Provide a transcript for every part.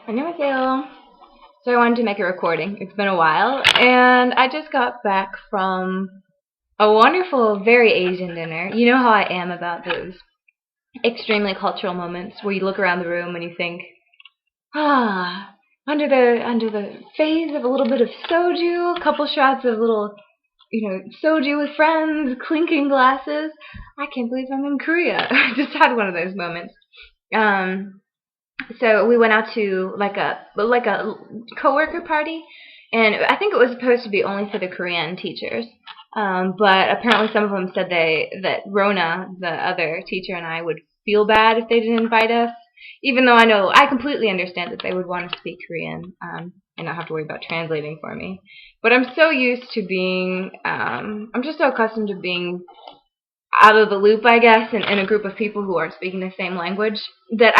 안녕하세요. So I wanted to make a recording. It's been a while, and I just got back from a wonderful, very Asian dinner. You know how I am about those extremely cultural moments where you look around the room and you think, under the phase of a little bit of soju, a couple shots of little, soju with friends, clinking glasses. I can't believe I'm in Korea. I just had one of those moments. So we went out to like a coworker party, and I think it was supposed to be only for the Korean teachers. But apparently some of them said that Rona, the other teacher, and I would feel bad if they didn't invite us. Even though I completely understand that they would want to speak Korean and not have to worry about translating for me. But I'm so used to I'm just so accustomed to being out of the loop, I guess, in a group of people who aren't speaking the same language, that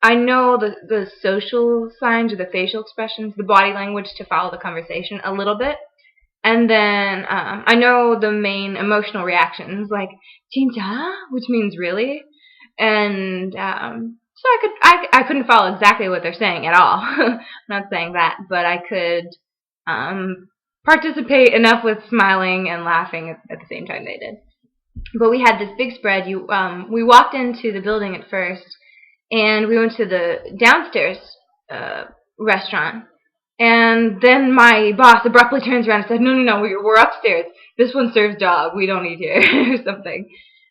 I know the social signs or the facial expressions, the body language to follow the conversation a little bit. And then I know the main emotional reactions, like 진짜, which means really. And so I couldn't follow exactly what they're saying at all. I'm not saying that, but I could participate enough with smiling and laughing at the same time they did. But we had this big spread. We walked into the building at first, and we went to the downstairs restaurant. And then my boss abruptly turns around and said, no, we're upstairs. This one serves dog. We don't eat here, or something.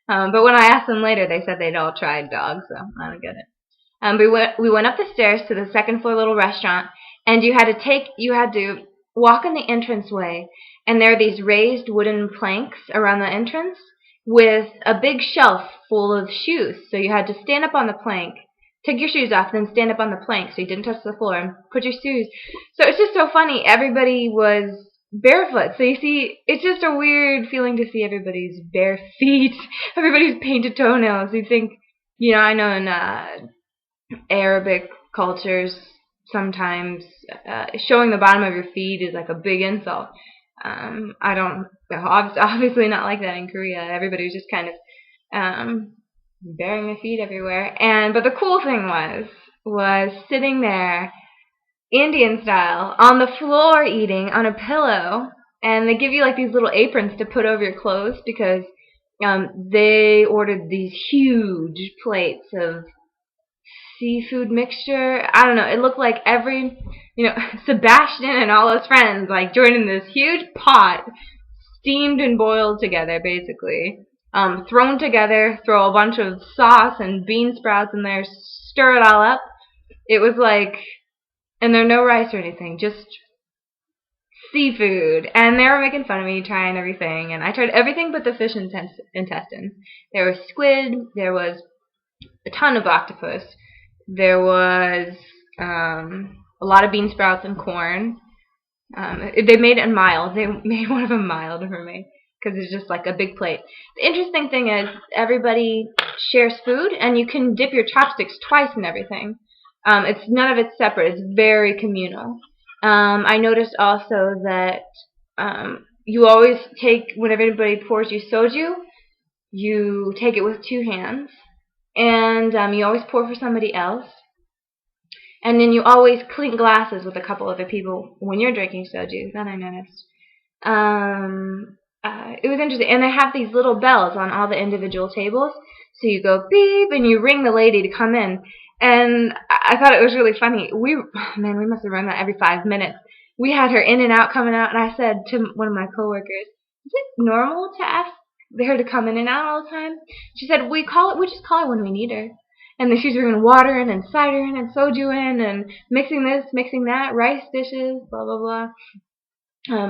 But when I asked them later, they said they'd all tried dog, so I don't get it. We went up the stairs to the second floor little restaurant, and you had to walk in the entranceway, and there are these raised wooden planks around the entrance with a big shelf full of shoes. So you had to stand up on the plank, take your shoes off, then stand up on the plank so you didn't touch the floor, and put your shoes. So it's just so funny. Everybody was barefoot. So you see, it's just a weird feeling to see everybody's bare feet, everybody's painted toenails. You think, I know in Arabic cultures, sometimes showing the bottom of your feet is like a big insult. I don't, obviously not like that in Korea. Everybody was just kind of bearing their feet everywhere. But the cool thing was sitting there, Indian style, on the floor eating on a pillow, and they give you like these little aprons to put over your clothes because they ordered these huge plates of seafood mixture. I don't know. It looked like Sebastian and all his friends like joined in this huge pot, steamed and boiled together, basically. Thrown together, throw a bunch of sauce and bean sprouts in there, stir it all up. It was like, and there's no rice or anything, just seafood. And they were making fun of me trying everything, and I tried everything but the fish intestines. There was squid, there was a ton of octopus, there was a lot of bean sprouts and corn. They made it mild. They made one of them mild for me because it's just like a big plate. The interesting thing is everybody shares food, and you can dip your chopsticks twice and everything. None of it's separate. It's very communal. I noticed also that you always take, whenever anybody pours you soju, you take it with two hands. And you always pour for somebody else. And then you always clink glasses with a couple other people when you're drinking soju. That I noticed. It was interesting. And they have these little bells on all the individual tables. So you go beep and you ring the lady to come in. And I thought it was really funny. We must have run that every 5 minutes. We had her in and out, coming out. And I said to one of my coworkers, is it normal to ask her to come in and out all the time? She said, we just call her when we need her. And then she's bringing water in and cider in and soju in and mixing this, mixing that, rice dishes, blah, blah, blah.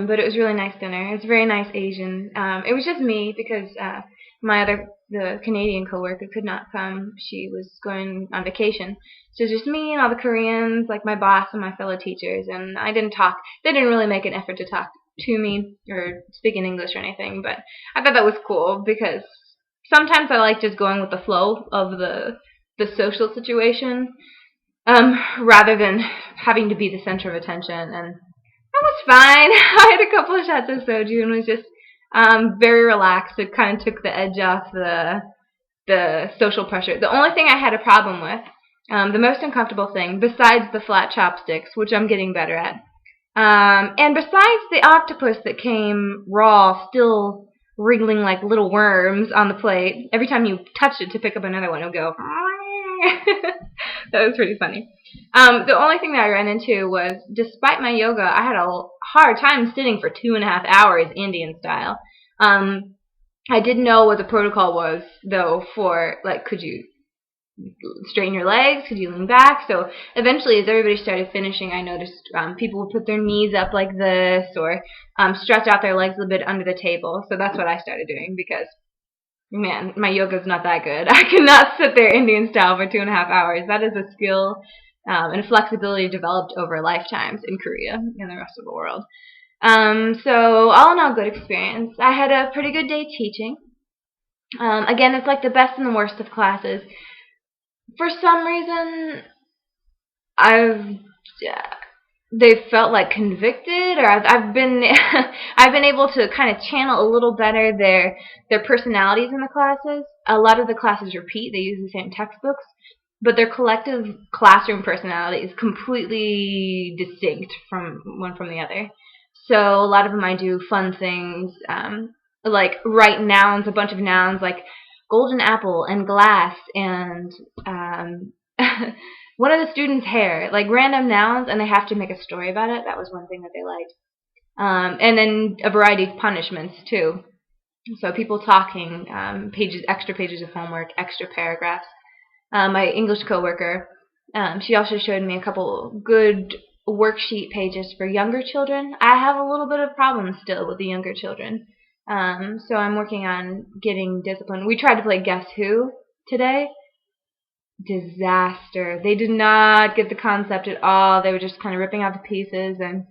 But it was really nice dinner. It was very nice Asian. It was just me because the Canadian coworker could not come. She was going on vacation. So it was just me and all the Koreans, like my boss and my fellow teachers. And I didn't talk. They didn't really make an effort to talk to me or speak in English or anything, but I thought that was cool because sometimes I like just going with the flow of the social situation rather than having to be the center of attention. And that was fine. I had a couple of shots of soju and was just very relaxed. It kind of took the edge off the social pressure. The only thing I had a problem with The most uncomfortable thing, besides the flat chopsticks, which I'm getting better at, and besides the octopus that came raw, still wriggling like little worms on the plate, every time you touched it to pick up another one, it would go. That was pretty funny. The only thing that I ran into was, despite my yoga, I had a hard time sitting for 2.5 hours Indian style. I didn't know what the protocol was, though, for, like, could you straighten your legs? Could you lean back? So eventually, as everybody started finishing, I noticed people would put their knees up like this, or stretch out their legs a little bit under the table. So that's what I started doing, because, man, my yoga's not that good. I cannot sit there Indian style for 2.5 hours. That is a skill and a flexibility developed over lifetimes in Korea and the rest of the world. So all in all, good experience. I had a pretty good day teaching. Again, it's like the best and the worst of classes. For some reason, they've felt like convicted, or I've been I've been able to kind of channel a little better their personalities in the classes. A lot of the classes repeat; they use the same textbooks, but their collective classroom personality is completely distinct from one from the other. So a lot of them I do fun things, like write nouns, a bunch of nouns like golden apple and glass and one of the students' hair, like random nouns, and they have to make a story about it. That was one thing that they liked. And then a variety of punishments too. So people talking, extra pages of homework, extra paragraphs. My English coworker, she also showed me a couple good worksheet pages for younger children. I have a little bit of problems still with the younger children. So I'm working on getting discipline. We tried to play Guess Who today. Disaster. They did not get the concept at all. They were just kind of ripping out the pieces, and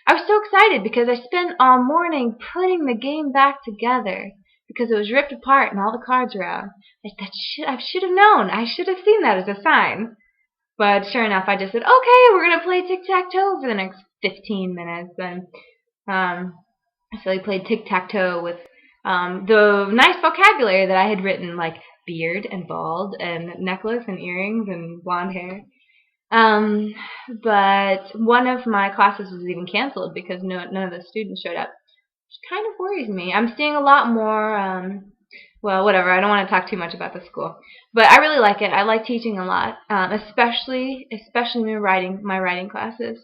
I was so excited because I spent all morning putting the game back together because it was ripped apart and all the cards were out. I should have known. I should have seen that as a sign. But sure enough, I just said, okay, we're going to play tic-tac-toe for the next 15 minutes. And so we played tic-tac-toe with the nice vocabulary that I had written, like beard and bald and necklace and earrings and blonde hair. But one of my classes was even canceled because none of the students showed up, which kind of worries me. I'm seeing a lot more, well, whatever, I don't want to talk too much about the school. But I really like it. I like teaching a lot, especially my writing classes.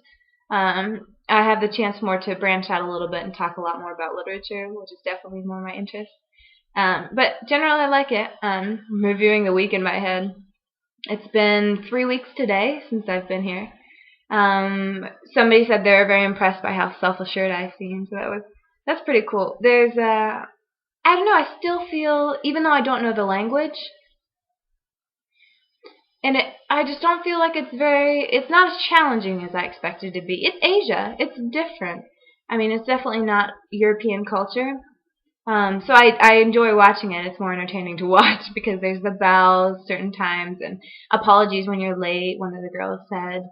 I have the chance more to branch out a little bit and talk a lot more about literature, which is definitely more my interest. But generally I like it. I'm reviewing the week in my head. It's been 3 weeks today since I've been here. Somebody said they were very impressed by how self-assured I seem, so that's pretty cool. There's I don't know, I still feel, even though I don't know the language, and I just don't feel like it's not as challenging as I expected it to be. It's Asia. It's different. I mean, it's definitely not European culture. So I enjoy watching it. It's more entertaining to watch because there's the bells certain times and apologies when you're late, one of the girls said.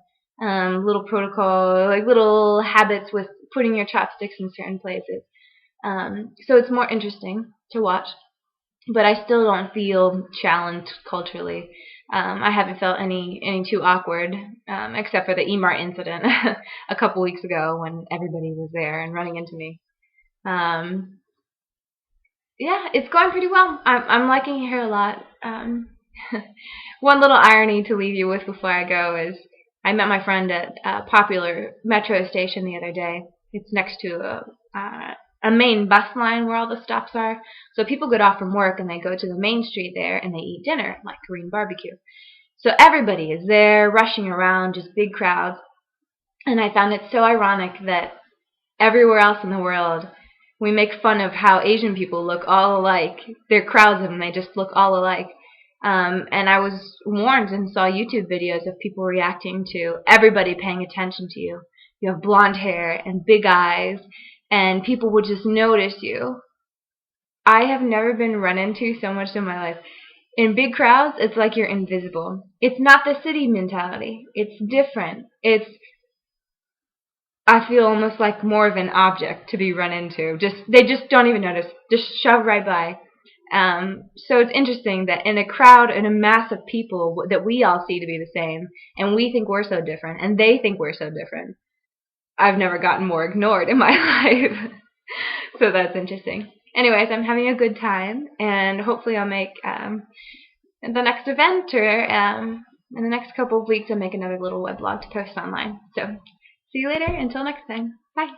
Little protocol, like little habits with putting your chopsticks in certain places. So it's more interesting to watch. But I still don't feel challenged culturally. I haven't felt any too awkward, except for the Emart incident a couple weeks ago when everybody was there and running into me. Yeah, it's going pretty well. I'm liking it here a lot. One little irony to leave you with before I go is I met my friend at a popular metro station the other day. It's next to a main bus line where all the stops are. So people get off from work and they go to the main street there and they eat dinner, like Korean barbecue. So everybody is there, rushing around, just big crowds. And I found it so ironic that everywhere else in the world, we make fun of how Asian people look all alike. There are crowds of them, they just look all alike. And I was warned and saw YouTube videos of people reacting to everybody paying attention to you. You have blonde hair and big eyes, and people would just notice you. I have never been run into so much in my life. In big crowds, it's like you're invisible. It's not the city mentality. It's different. I feel almost like more of an object to be run into. They just don't even notice. Just shove right by. So it's interesting that in a crowd, in a mass of people that we all see to be the same, and we think we're so different, and they think we're so different, I've never gotten more ignored in my life. So that's interesting. Anyways, I'm having a good time, and hopefully I'll make the next event, or in the next couple of weeks I'll make another little weblog to post online. So see you later. Until next time. Bye.